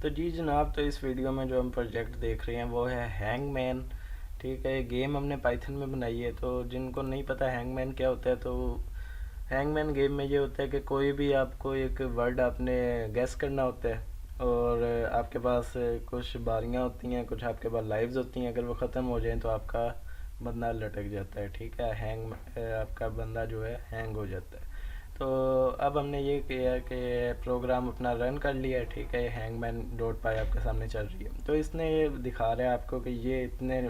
तो जी जनाब, तो इस वीडियो में जो हम प्रोजेक्ट देख रहे हैं वो है हैंगमैन। ठीक है, गेम हमने पाइथन में बनाई है। तो जिनको नहीं पता हैंगमैन क्या होता है, तो हैंगमैन गेम में ये होता है कि कोई भी आपको एक वर्ड आपने गैस करना होता है, और आपके पास कुछ बारियां होती हैं, कुछ आपके पास लाइव्स होती हैं। अगर वो ख़त्म हो जाए तो आपका बंदा लटक जाता है। ठीक है, आपका बंदा जो है हैंग हो जाता है। तो अब हमने ये किया कि प्रोग्राम अपना रन कर लिया है। ठीक है, हैंगमैन डॉट पाई आपके सामने चल रही है। तो इसने ये दिखा रहा है आपको कि ये इतने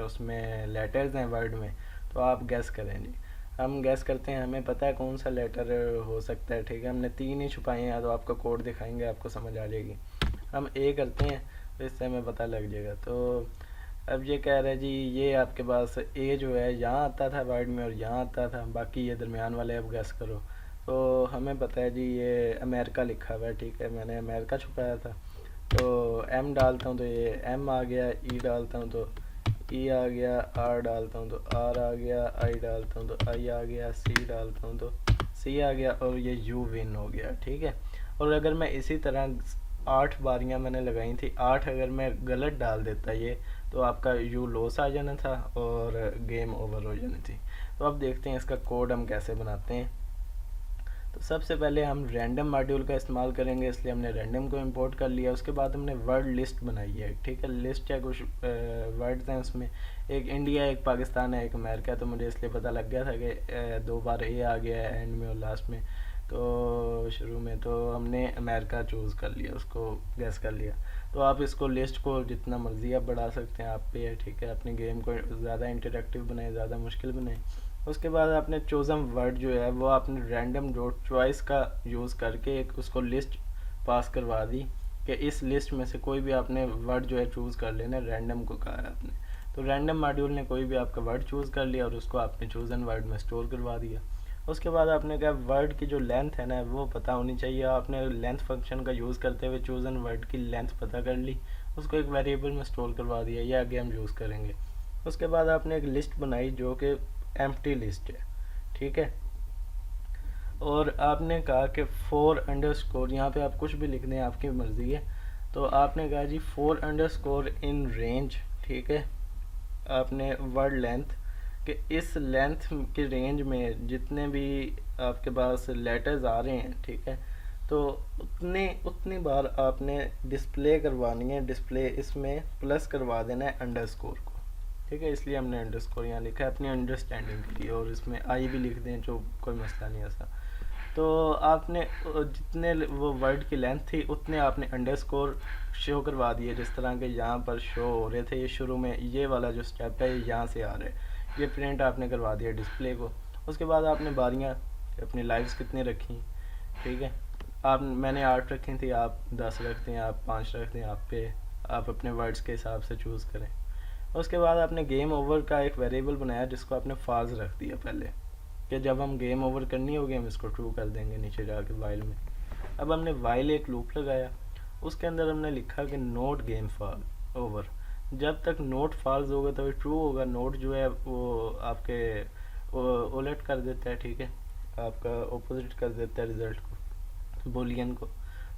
उसमें लेटर्स हैं वर्ड में। तो आप गैस करें जी। हम गैस करते हैं, हमें पता है कौन सा लेटर हो सकता है। ठीक है, हमने 3 ही छुपाए हैं, तो आपको कोड दिखाएंगे, आपको समझ आ जाएगी। हम ए करते हैं, तो इससे हमें पता लग जाएगा। तो अब ये कह रहा है जी, ये आपके पास ए जो है यहाँ आता था वर्ड में और यहाँ आता था, बाकी ये दरमियान वाले अब गैस करो। तो हमें पता है जी ये अमेरिका लिखा हुआ है। ठीक है, मैंने अमेरिका छुपाया था। तो एम डालता हूँ तो ये एम आ गया, ई डालता हूँ तो ई आ गया, आर डालता हूँ तो आर आ गया, आई डालता हूँ तो आई आ गया, सी डालता हूँ तो सी आ गया, और ये यू विन हो गया। ठीक है, और अगर मैं इसी तरह 8 बारियां मैंने लगाई थी, 8 अगर मैं गलत डाल देता ये, तो आपका यू लॉस आ जाना था और गेम ओवर हो जानी थी। तो अब देखते हैं इसका कोड हम कैसे बनाते हैं। तो सबसे पहले हम रैंडम मॉड्यूल का इस्तेमाल करेंगे, इसलिए हमने रैंडम को इंपोर्ट कर लिया। उसके बाद हमने वर्ड लिस्ट बनाई है। ठीक है, लिस्ट या कुछ वर्ड्स हैं उसमें, एक इंडिया, एक पाकिस्तान है, एक अमेरिका। तो मुझे इसलिए पता लग गया था कि 2 बार ए आ गया है एंड में और लास्ट में। तो शुरू में तो हमने अमेरिका चूज़ कर लिया, उसको गैस कर लिया। तो आप इसको लिस्ट को जितना मर्ज़ी आप बढ़ा सकते हैं, आप पे है। ठीक है, अपने गेम को ज़्यादा इंटरेक्टिव बनाए, ज़्यादा मुश्किल बनाए। उसके बाद आपने चोज़न वर्ड जो है वो आपने रैंडम डॉट चॉइस का यूज़ करके एक उसको लिस्ट पास करवा दी कि इस लिस्ट में से कोई भी आपने वर्ड जो है चूज़ कर लेना। रैंडम को कहा है आपने, तो रैंडम मॉड्यूल ने कोई भी आपका वर्ड चूज़ कर लिया और उसको आपने चोज़न वर्ड में स्टोर करवा दिया। उसके बाद आपने कहा वर्ड की जो लेंथ है ना वो पता होनी चाहिए। आपने लेंथ फंक्शन का यूज़ करते हुए चोज़न वर्ड की लेंथ पता कर ली, उसको एक वेरिएबल में स्टोर करवा दिया। ये आगे हम यूज़ करेंगे। उसके बाद आपने एक लिस्ट बनाई जो कि एम्प्टी लिस्ट है। ठीक है, और आपने कहा कि 4 अंडरस्कोर, यहाँ पे आप कुछ भी लिख दें, आपकी मर्ज़ी है। तो आपने कहा जी 4 अंडरस्कोर इन रेंज। ठीक है, आपने वर्ड लेंथ कि इस लेंथ की रेंज में जितने भी आपके पास लेटर्स आ रहे हैं, ठीक है, तो उतने उतनी बार आपने डिस्प्ले करवानी है। डिस्प्ले इसमें प्लस करवा देना है अंडरस्कोर को। ठीक है, इसलिए हमने अंडरस्कोर यहाँ लिखा है अपनी अंडरस्टैंडिंग के लिए, और इसमें आई भी लिख दें जो कोई मसला नहीं ऐसा। तो आपने जितने वो वर्ड की लेंथ थी उतने आपने अंडरस्कोर शो करवा दिए, जिस तरह के यहाँ पर शो हो रहे थे। ये शुरू में ये वाला जो स्टेप है यहाँ से आ रहा है, ये प्रिंट आपने करवा दिया डिस्प्ले को। उसके बाद आपने बारियाँ अपनी लाइव्स कितनी रखी। ठीक है, आप मैंने 8 रखी थी, आप 10 रखते हैं, आप 5 रखते हैं, आप पे आप अपने वर्ड्स के हिसाब से चूज़ करें। उसके बाद आपने गेम ओवर का एक वेरिएबल बनाया जिसको आपने फाल्स रख दिया पहले, कि जब हम गेम ओवर करनी होगी हम इसको ट्रू कर देंगे नीचे जाके वाइल में। अब हमने वाइल एक लूप लगाया, उसके अंदर हमने लिखा कि नोट गेम फॉल ओवर। जब तक नोट फॉल्स होगा तभी ट्रू होगा। नोट जो है वो आपके उलट कर देता है। ठीक है, आपका ऑपोजिट कर देता है रिजल्ट को, बोलियन को।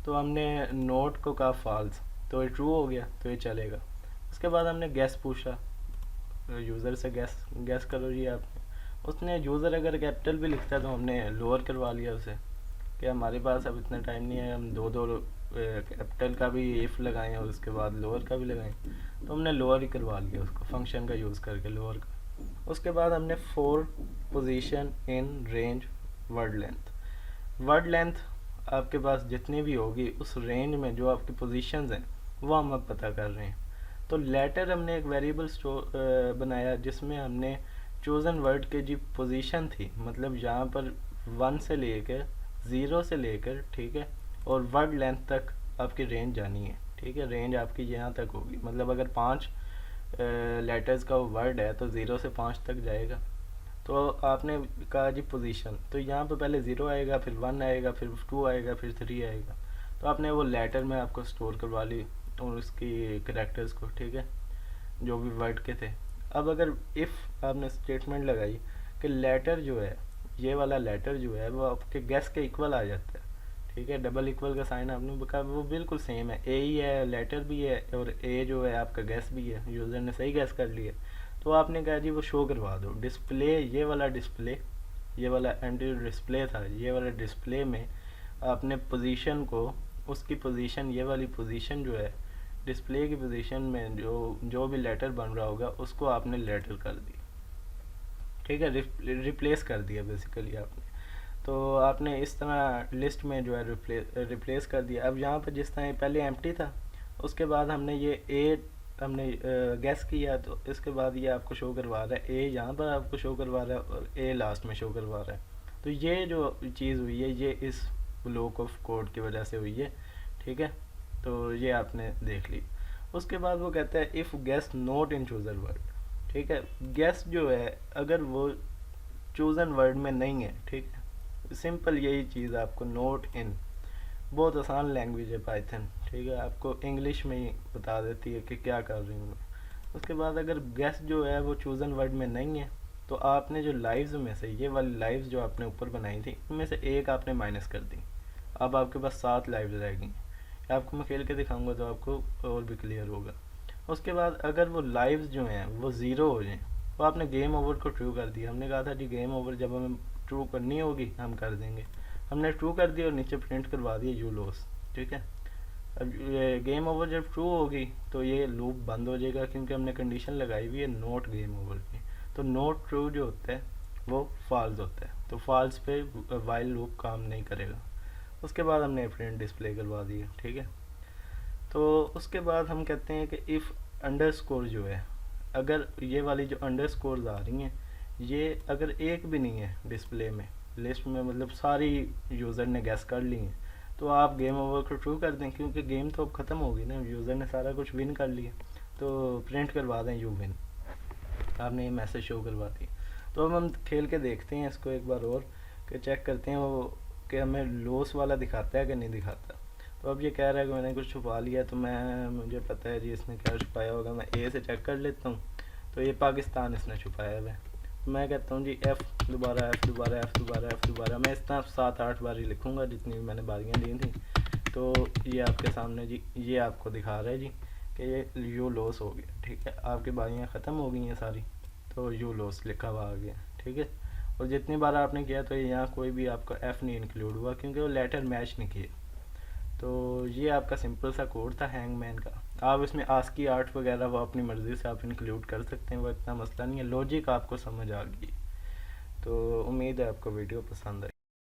तो हमने नोट को कहा फॉल्स, तो ये ट्रू हो गया, तो ये चलेगा। उसके बाद हमने गैस पूछा यूज़र से, गैस गैस करो जी आप। उसने यूज़र अगर कैपिटल भी लिखता है तो हमने लोअर करवा लिया उसे, कि हमारे पास अब इतना टाइम नहीं है हम दो दो कैपिटल का भी इफ़ लगाएं और उसके बाद लोअर का भी लगाएं। तो हमने लोअर ही करवा लिया उसको फंक्शन का यूज़ करके, लोअर का। उसके बाद हमने 4 position in range word length. Word length आपके पास जितनी भी होगी उस रेंज में जो आपकी पोजीशंस हैं वो हम अब पता कर रहे हैं। तो लेटर हमने एक वेरिएबल बनाया जिसमें हमने चोज़न वर्ड के जी पोजीशन थी, मतलब यहाँ पर 1 से लेकर 0 से लेकर, ठीक है, और वर्ड लेंथ तक आपकी रेंज जानी है। ठीक है, रेंज आपकी यहाँ तक होगी, मतलब अगर 5 लेटर्स का वर्ड है तो 0 से 5 तक जाएगा। तो आपने कहा जी पोजीशन, तो यहाँ पे पहले 0 आएगा, फिर 1 आएगा, फिर 2 आएगा, फिर 3 आएगा। तो आपने वो लेटर में आपको स्टोर करवा ली और उसकी करेक्टर्स को, ठीक है, जो भी वर्ड के थे। अब अगर इफ़ आपने स्टेटमेंट लगाई कि लेटर जो है, ये वाला लेटर जो है वो आपके गैस के इक्वल आ जाता है। ठीक है, डबल इक्वल का साइन आपने कहा वो बिल्कुल सेम है, ए ही है, लेटर भी है और ए जो है आपका गैस भी है, यूज़र ने सही गैस कर लिया। तो आपने कहा जी वो शो करवा दो डिस्प्ले, ये वाला डिस्प्ले, ये वाला एंटी डिस्प्ले था, ये वाला डिस्प्ले में आपने पोजीशन को, उसकी पोजीशन, ये वाली पोजीशन जो है डिस्प्ले की पोजीशन में जो भी लेटर बन रहा होगा उसको आपने लेटर कर दी, ठीक है, रिप्लेस कर दिया बेसिकली आपने। तो आपने इस तरह लिस्ट में जो है रिप्लेस कर दिया। अब यहाँ पर जिस तरह पहले एम्प्टी था, उसके बाद हमने ये ए हमने गैस किया, तो इसके बाद ये आपको शो करवा रहा है, ए यहाँ पर आपको शो करवा रहा है और ए लास्ट में शो करवा रहा है। तो ये जो चीज़ हुई है ये इस ब्लॉक ऑफ कोड की वजह से हुई है, ठीक है। तो ये आपने देख ली। उसके बाद वो कहता है if guess not in chooser word, ठीक है, गैस जो है अगर वो चूज़न वर्ड में नहीं है, ठीक है, सिंपल यही चीज़ आपको नोट इन, बहुत आसान लैंग्वेज है पाइथन, ठीक है, आपको इंग्लिश में ही बता देती है कि क्या कर रही हूँ मैं। उसके बाद अगर गैस जो है वो चूज़न वर्ड में नहीं है, तो आपने जो लाइव्स में से ये वाली लाइव्स जो आपने ऊपर बनाई थी उनमें से एक आपने माइनस कर दी। अब आपके पास 7 लाइव्स रह गई। आपको मैं खेल के दिखाऊंगा तो आपको और भी क्लियर होगा। उसके बाद अगर वो लाइव्स जो हैं वो ज़ीरो हो जाएं, तो आपने गेम ओवर को ट्रू कर दिया। हमने कहा था जी गेम ओवर जब हमें ट्रू करनी होगी हम कर देंगे, हमने ट्रू कर दिया और नीचे प्रिंट करवा दिया यू लॉस, ठीक है। अब ये गेम ओवर जब ट्रू होगी तो ये लूप बंद हो जाएगा, क्योंकि हमने कंडीशन लगाई हुई है नोट गेम ओवर की। तो नोट ट्रू जो होता है वो फॉल्स होता है, तो फॉल्स पे वाइल लूप काम नहीं करेगा। उसके बाद हमने प्रिंट डिस्प्ले करवा दिया, ठीक है। तो उसके बाद हम कहते हैं कि इफ़ अंडरस्कोर जो है, अगर ये वाली जो अंडरस्कोर्स आ रही हैं ये अगर एक भी नहीं है डिस्प्ले में, लिस्ट में, मतलब सारी यूज़र ने गैस कर ली हैं, तो आप गेम ओवर को ट्रू कर दें, क्योंकि गेम तो अब ख़त्म होगी ना, यूज़र ने सारा कुछ विन कर लिया। तो प्रिंट करवा दें यू विन, आपने ये मैसेज शो करवा दी। तो अब हम खेल के देखते हैं इसको एक बार और, कि चेक करते हैं वो कि हमें लॉस वाला दिखाता है कि नहीं दिखाता। तो अब ये कह रहा है कि मैंने कुछ छुपा लिया, तो मुझे पता है जी इसने क्या छुपाया होगा, मैं ए से चेक कर लेता हूँ। तो ये पाकिस्तान इसने छुपाया हुआ है। मैं कहता हूँ जी एफ़ दोबारा, एफ़ दोबारा, एफ़ दोबारा, एफ़ दोबारा, मैं इस तरह 7-8 बारी लिखूँगा जितनी भी मैंने बारियाँ दी थी। तो ये आपके सामने जी, ये आपको दिखा रहा है जी कि ये यू लॉस हो गया, ठीक है, आपकी बारियाँ ख़त्म हो गई हैं सारी, तो यू लॉस लिखा हुआ आ गया, ठीक है। और जितनी बार आपने किया तो यहाँ कोई भी आपका एफ़ नहीं इंक्लूड हुआ, क्योंकि वो लेटर मैच नहीं किए। तो ये आपका सिंपल सा कोड था हैंगमैन का। आप इसमें आस्की आर्ट वगैरह वो अपनी मर्ज़ी से आप इंक्लूड कर सकते हैं, वो इतना मसला नहीं है, लॉजिक आपको समझ आ गई। तो उम्मीद है आपको वीडियो पसंद आई।